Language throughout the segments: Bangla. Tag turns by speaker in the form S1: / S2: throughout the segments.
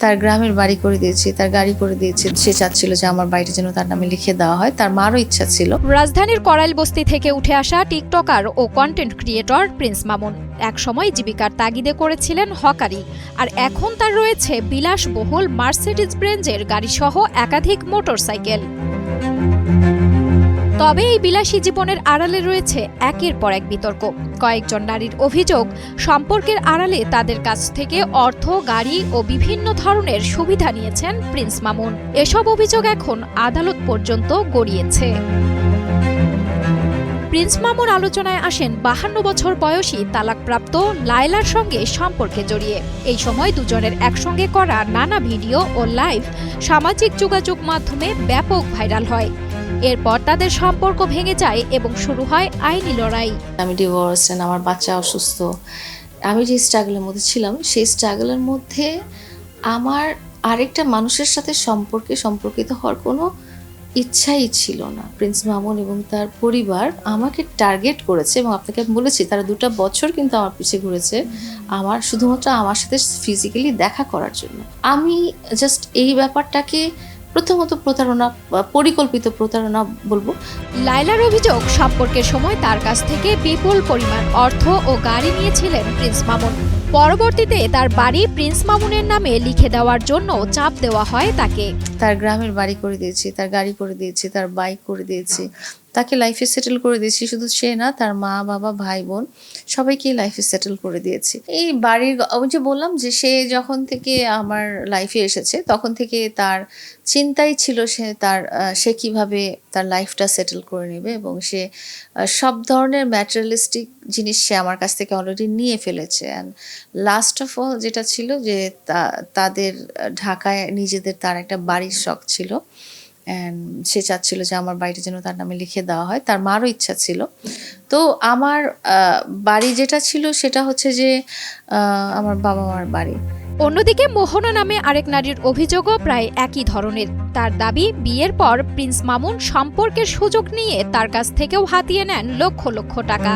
S1: তার গ্রামের বাড়ি করে দিয়েছি, তার গাড়ি করে দিয়েছি। সে চাচ্ছিল যে আমার বাড়িটা যেন তার নামে লিখে দেওয়া হয়। তার মারও ইচ্ছা ছিল।
S2: রাজধানীর করাইল বস্তি থেকে উঠে আসা টিকটকার ও কন্টেন্ট ক্রিয়েটর প্রিন্স মামুন একসময় জীবিকার তাগিদে করেছিলেন হকারি, আর এখন তার রয়েছে বিলাসবহুল মার্সিডিজ ব্রেঞ্জের গাড়িসহ একাধিক মোটরসাইকেল। তবে এই বিলাসী জীবনের আড়ালে রয়েছে একের পর এক বিতর্ক। কয়েকজন নারীর অভিযোগ, সম্পর্কের আড়ালে তাদের কাছ থেকে অর্থ, গাড়ি ও বিভিন্ন ধরনের সুবিধা নিয়েছেন প্রিন্স মামুন। এসব অভিযোগ এখন আদালত পর্যন্ত গড়িয়েছে। প্রিন্স মামুন আলোচনায় আসেন 52 বছর বয়সী তালাকপ্রাপ্ত লায়লার সঙ্গে সম্পর্কে জড়িয়ে। এই সময় দুজনের একসঙ্গে করা নানা ভিডিও ও লাইভ সামাজিক যোগাযোগ মাধ্যমে ব্যাপক ভাইরাল হয়। এরপর তাদের সম্পর্ক ভেঙে যায় এবং শুরু হয় আইনি লড়াই।
S1: আমি ডিভোর্স, আমার বাচ্চা অসুস্থ। আমি যে স্ট্রাগলের মধ্যে ছিলাম, সেই স্ট্রাগলের মধ্যে আমার আরেকটা মানুষের সাথে সম্পর্কিত হওয়ার কোনো ইচ্ছাই ছিল না। প্রিন্স মামুন এবং তার পরিবার আমাকে টার্গেট করেছে, এবং আপনাকে আমি বলেছি তারা 2টা বছর কিন্তু আমার পিছে ঘুরেছে, শুধুমাত্র আমার সাথে ফিজিক্যালি দেখা করার জন্য। আমি জাস্ট এই ব্যাপারটাকে প্রথমত প্রতারণা, পরিকল্পিত প্রতারণা বলবো।
S2: লায়লার অভিযোগ, সম্পর্কের সময় তার কাছ থেকে বিপুল পরিমাণ অর্থ ও গাড়ি নিয়েছিলেন প্রিন্স মামুন। পরবর্তীতে তার বাড়ি প্রিন্স মামুনের নামে লিখে দেওয়ার জন্য চাপ দেওয়া হয় তাকে।
S1: তার গ্রামের বাড়ি করে দিয়েছি, তার গাড়ি করে দিয়েছি, তার বাইক করে দিয়েছি, তাকে লাইফে সেটেল করে দিয়েছি। শুধু সে না, তার মা, বাবা, ভাই, বোন সবাইকে লাইফে সেটেল করে দিয়েছি। এই বাড়ির, আমি যে বললাম যে সে যখন থেকে আমার লাইফে এসেছে তখন থেকে তার চিন্তাই ছিল সে কিভাবে তার লাইফটা সেটেল করে নেবে, এবং সে সব ধরনের ম্যাটেরিয়ালিস্টিক জিনিস সে আমার কাছ থেকে অলরেডি নিয়ে ফেলেছে। অ্যান্ড লাস্ট অফ অল যেটা ছিল যে তাদের ঢাকায় নিজেদের তার একটা বাড়ির শখ ছিল, অ্যান্ড সে চাচ্ছিল যে আমার বাড়িটা যেন তার নামে লিখে দেওয়া হয়। তার মারও ইচ্ছা ছিল। তো আমার বাড়ি যেটা ছিল সেটা হচ্ছে যে আমার বাবা মার বাড়ি।
S2: অন্যদিকে মোহনা নামে আরেক নারীর অভিযোগও প্রায় একই ধরনের। তার দাবি, বিয়ের পর প্রিন্স মামুন সম্পর্কের সুযোগ নিয়ে তার কাছ থেকেও হাতিয়ে নেন লক্ষ লক্ষ টাকা।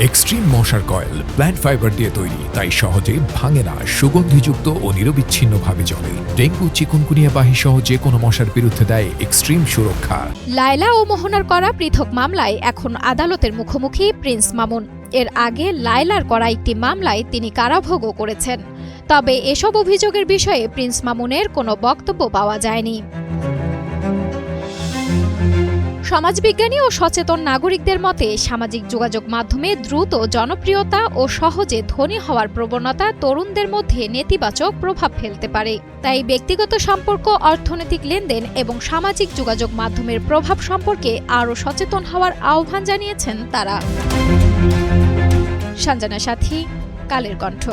S3: এক্সট্রিম মশার কয়েল প্ল্যান্ট ফাইবার দিয়ে তৈরি, তাই সহজে ভাঙে না, সুগন্ধিযুক্ত ও নিরবিচ্ছিন্নভাবে জ্বলে। ডেঙ্গু, চিকুনগুনিয়া বাহি সহ যে কোনো মশার বিরুদ্ধে দেয় এক্সট্রিম সুরক্ষা।
S2: লায়লা ও মোহনার করা পৃথক মামলায় এখন আদালতের মুখোমুখি প্রিন্স মামুন। এর আগে লায়লার করা একটি মামলায় তিনি কারাভোগও করেছেন। তবে এসব অভিযোগের বিষয়ে প্রিন্স মামুনের কোনো বক্তব্য পাওয়া যায়নি। সমাজবিজ্ঞানী ও সচেতন নাগরিকদের মতে, সামাজিক যোগাযোগ মাধ্যমে দ্রুত জনপ্রিয়তা ও সহজে ধনী হওয়ার প্রবণতা তরুণদের মধ্যে নেতিবাচক প্রভাব ফেলতে পারে। তাই ব্যক্তিগত সম্পর্ক, অর্থনৈতিক লেনদেন এবং সামাজিক যোগাযোগ মাধ্যমের প্রভাব সম্পর্কে আরও সচেতন হওয়ার আহ্বান জানিয়েছেন তারা। সঞ্জনা সাথী, কালের কণ্ঠ।